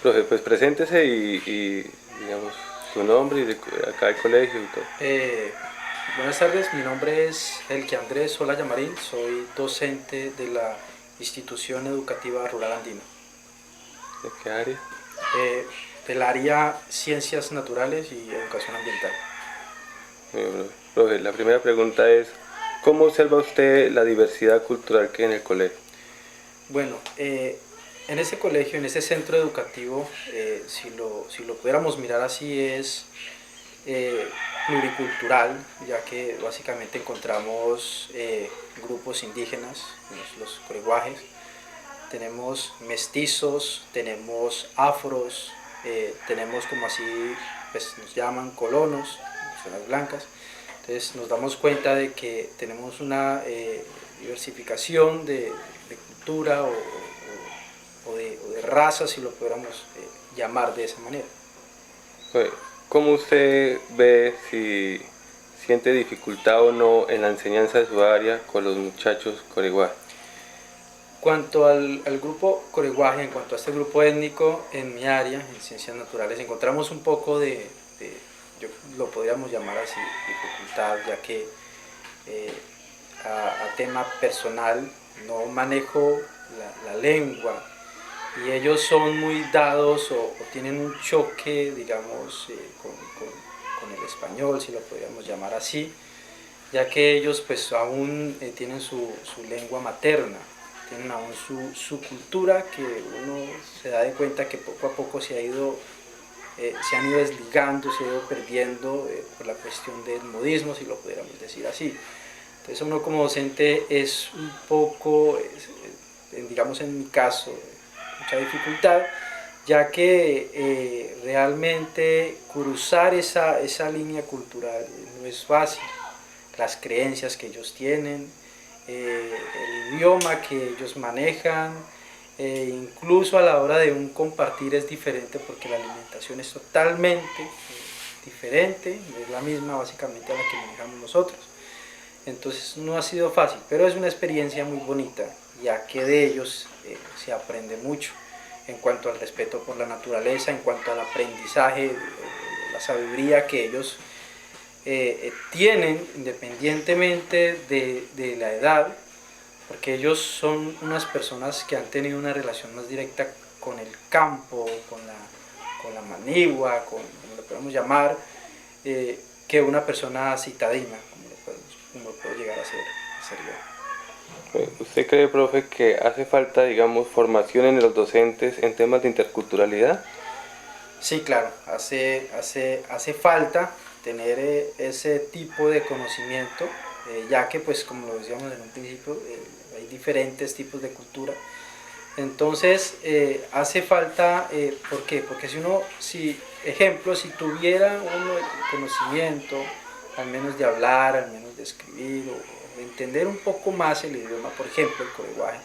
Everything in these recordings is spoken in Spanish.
Profe, pues preséntese digamos, su nombre y de acá el colegio y todo. Buenas tardes, mi nombre es Elke Andrés Sola Yamarín, soy docente de la Institución Educativa Rural Andina, ¿De qué área? eh, del área Ciencias Naturales y Educación Ambiental. Bueno, profe, la primera pregunta es, ¿cómo observa usted la diversidad cultural que hay en el colegio? Bueno, en ese colegio, en ese centro educativo, si lo pudiéramos mirar así, es eh, pluricultural, ya que básicamente encontramos grupos indígenas, los coreguajes, tenemos mestizos, tenemos afros, tenemos como así pues, nos llaman colonos, personas blancas. Entonces nos damos cuenta de que tenemos una diversificación de cultura o de raza, si lo pudiéramos llamar de esa manera. Profe, ¿cómo usted ve si siente dificultad o no en la enseñanza de su área con los muchachos coreguá? Cuanto al grupo coreguaje, en cuanto a este grupo étnico, en mi área, en ciencias naturales, encontramos un poco yo lo podríamos llamar así, dificultad, ya que eh, a tema personal no manejo la lengua y ellos son muy dados o tienen un choque, digamos, con el español, si lo podríamos llamar así, ya que ellos pues aún tienen su lengua materna, tienen aún su cultura que uno se da de cuenta que poco a poco se han ido desligando, se ha ido perdiendo por la cuestión del modismo, si lo pudiéramos decir así. Entonces uno como docente es un poco, digamos en mi caso, mucha dificultad, ya que realmente cruzar esa línea cultural no es fácil. Las creencias que ellos tienen, el idioma que ellos manejan, incluso a la hora de un compartir es diferente porque la alimentación es totalmente diferente, no es la misma básicamente a la que manejamos nosotros. Entonces no ha sido fácil, pero es una experiencia muy bonita, ya que de ellos se aprende mucho en cuanto al respeto por la naturaleza, en cuanto al aprendizaje, la sabiduría que ellos tienen independientemente de la edad, porque ellos son unas personas que han tenido una relación más directa con el campo, con la manigua, como lo podemos llamar, que una persona citadina, como lo puedo llegar a ser yo. ¿Usted cree, profe, que hace falta, digamos, formación en los docentes en temas de interculturalidad? Sí, claro, hace falta tener ese tipo de conocimiento, ya que pues como lo decíamos en un principio, hay diferentes tipos de cultura. Entonces hace falta, ¿por qué? Porque ejemplo, si tuviera uno el conocimiento, al menos de hablar, al menos de escribir, o de entender un poco más el idioma, por ejemplo, el coreguaje,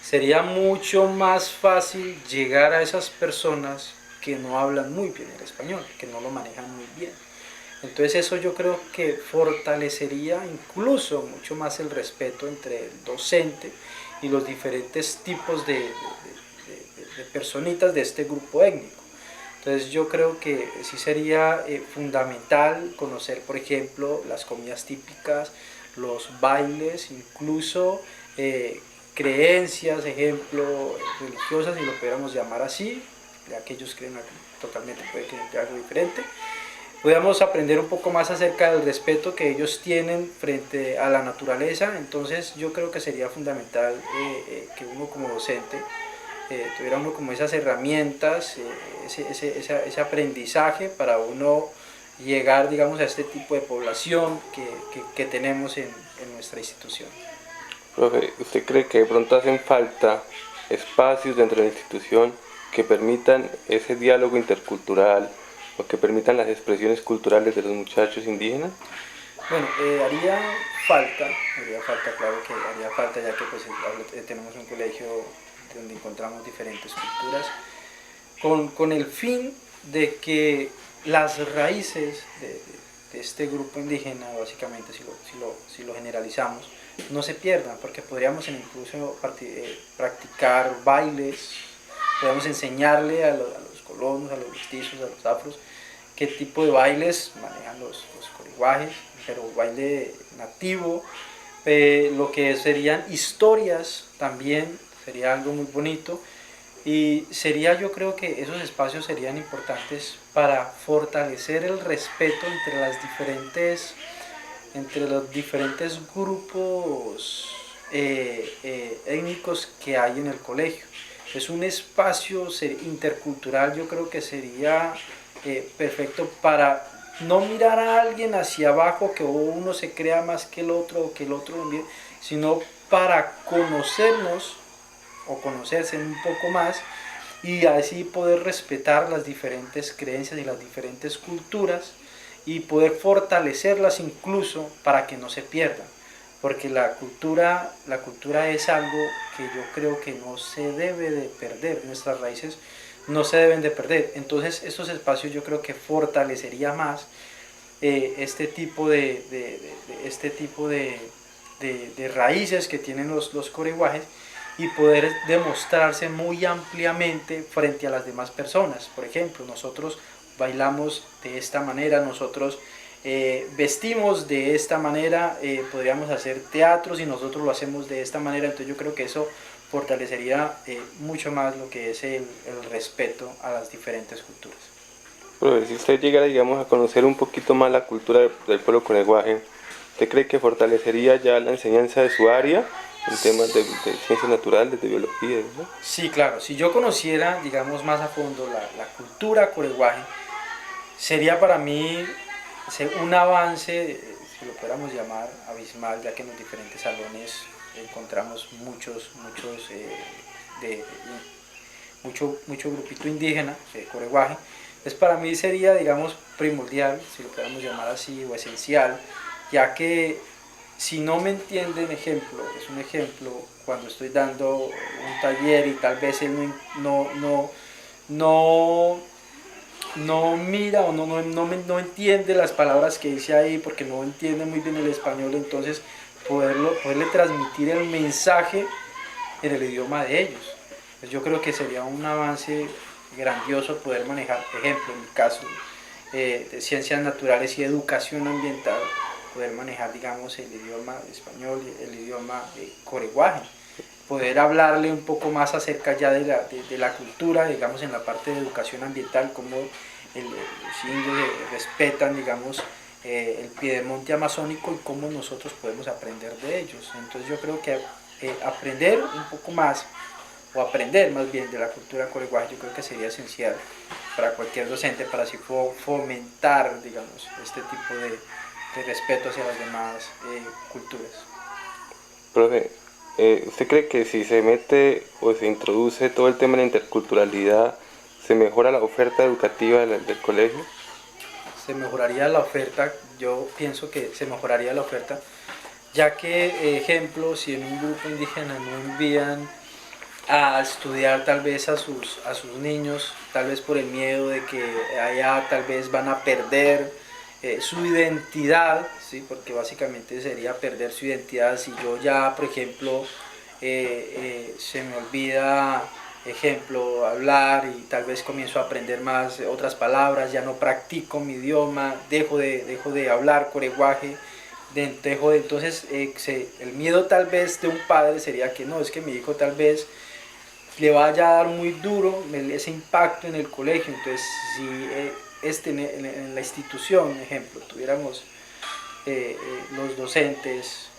sería mucho más fácil llegar a esas personas que no hablan muy bien el español, que no lo manejan muy bien. Entonces eso yo creo que fortalecería incluso mucho más el respeto entre el docente y los diferentes tipos de personitas de este grupo étnico. Entonces yo creo que sí sería fundamental conocer, por ejemplo, las comidas típicas, los bailes, incluso creencias, ejemplo, religiosas, si lo pudiéramos llamar así, ya que ellos creen totalmente, puede creer algo diferente. Podamos aprender un poco más acerca del respeto que ellos tienen frente a la naturaleza. Entonces yo creo que sería fundamental que uno como docente tuviera uno como esas herramientas, ese aprendizaje para uno llegar, digamos, a este tipo de población que tenemos en nuestra institución. Profe, ¿usted cree que de pronto hacen falta espacios dentro de la institución que permitan ese diálogo intercultural o que permitan las expresiones culturales de los muchachos indígenas? Bueno, haría falta, claro que haría falta, ya que pues tenemos un colegio donde encontramos diferentes culturas, con el fin de que las raíces de este grupo indígena, básicamente si lo generalizamos, no se pierdan, porque podríamos incluso practicar bailes, podríamos enseñarle a los colonos, a los mestizos, a los afros, qué tipo de bailes manejan los coreguajes, pero baile nativo, lo que serían historias también sería algo muy bonito. Y sería, yo creo que esos espacios serían importantes para fortalecer el respeto entre los diferentes grupos étnicos que hay en el colegio. Es un espacio intercultural, yo creo que sería perfecto para no mirar a alguien hacia abajo, que uno se crea más que el otro o que el otro envíe, sino para conocernos o conocerse un poco más y así poder respetar las diferentes creencias y las diferentes culturas y poder fortalecerlas incluso para que no se pierdan, porque la cultura es algo que yo creo que no se debe de perder, nuestras raíces no se deben de perder. Entonces esos espacios yo creo que fortalecería más este tipo de raíces que tienen los coreguajes y poder demostrarse muy ampliamente frente a las demás personas. Por ejemplo, nosotros bailamos de esta manera, nosotros vestimos de esta manera, podríamos hacer teatros y nosotros lo hacemos de esta manera. Entonces yo creo que eso fortalecería mucho más lo que es el respeto a las diferentes culturas. Pero si usted llegara, digamos, a conocer un poquito más la cultura del pueblo coneguaje, ¿usted cree que fortalecería ya la enseñanza de su área en temas de ciencias naturales, de biología, ¿no? Sí, claro, si yo conociera, digamos, más a fondo la cultura coreguaje, sería para mí un avance, si lo pudiéramos llamar, abismal, ya que en los diferentes salones encontramos mucho grupito indígena, coreguaje. Entonces para mí sería, digamos, primordial, si lo pudiéramos llamar así, o esencial, ya que si no me entienden, es un ejemplo, cuando estoy dando un taller y tal vez él no, no mira o no entiende las palabras que dice ahí porque no entiende muy bien el español, entonces poderle transmitir el mensaje en el idioma de ellos. Pues yo creo que sería un avance grandioso poder manejar, ejemplo, en mi caso, de ciencias naturales y educación ambiental, poder manejar, digamos, el idioma español, el idioma coreguaje, poder hablarle un poco más acerca ya de la cultura, digamos, en la parte de educación ambiental, cómo los indios respetan, digamos, el piedemonte amazónico y cómo nosotros podemos aprender de ellos. Entonces yo creo que aprender un poco más, o aprender más bien de la cultura coreguaje, yo creo que sería esencial para cualquier docente, para así fomentar, digamos, este tipo de respeto hacia las demás culturas. Profe, ¿usted cree que si se mete o se introduce todo el tema de la interculturalidad, se mejora la oferta educativa del colegio? Se mejoraría la oferta, yo pienso que se mejoraría la oferta, ya que, ejemplo, si en un grupo indígena no envían a estudiar tal vez a sus niños, tal vez por el miedo de que allá tal vez van a perder su identidad, ¿sí? Porque básicamente sería perder su identidad si yo ya, por ejemplo, se me olvida, ejemplo, hablar y tal vez comienzo a aprender más otras palabras, ya no practico mi idioma, dejo de hablar coreguaje, entonces el miedo tal vez de un padre sería que no, es que mi hijo tal vez le vaya a dar muy duro ese impacto en el colegio. Entonces si en la institución, ejemplo, tuviéramos los docentes,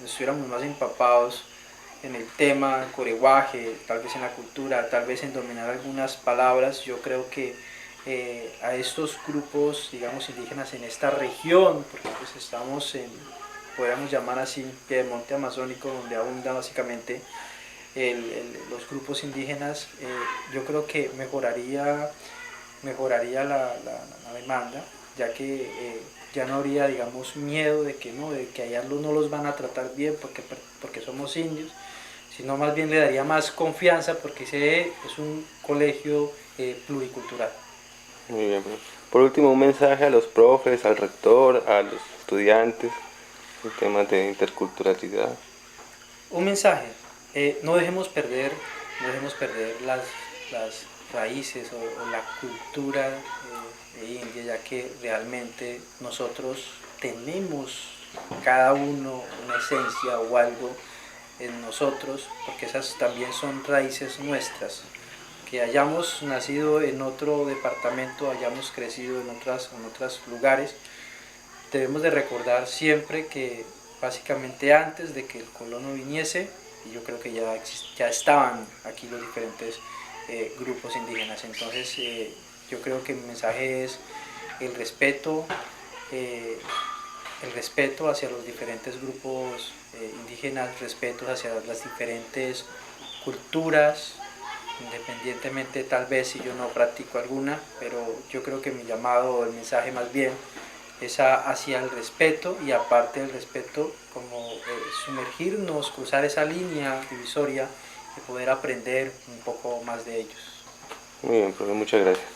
estuviéramos más empapados en el tema coreguaje, tal vez en la cultura, tal vez en dominar algunas palabras, yo creo que a estos grupos, digamos, indígenas en esta región, porque pues estamos podríamos llamar así, Piedemonte Amazónico, donde abunda básicamente los grupos indígenas, yo creo que mejoraría la demanda, ya que ya no habría, digamos, miedo de que allá no los van a tratar bien porque somos indios, sino más bien le daría más confianza porque es un colegio pluricultural. Muy bien, profe. Por último, un mensaje a los profes, al rector, a los estudiantes, en temas de interculturalidad. Un mensaje, no dejemos perder las raíces o la cultura india, ya que realmente nosotros tenemos cada uno una esencia o algo en nosotros, porque esas también son raíces nuestras. Que hayamos nacido en otro departamento, hayamos crecido en otros lugares, debemos de recordar siempre que básicamente antes de que el colono viniese, y yo creo que ya estaban aquí los diferentes grupos indígenas. Entonces yo creo que mi mensaje es el respeto, eh, el respeto hacia los diferentes grupos indígenas, respeto hacia las diferentes culturas, independientemente tal vez si yo no practico alguna, pero yo creo que mi llamado, el mensaje más bien, es hacia el respeto, y aparte del respeto, como sumergirnos, cruzar esa línea divisoria y poder aprender un poco más de ellos. Muy bien, profe, muchas gracias.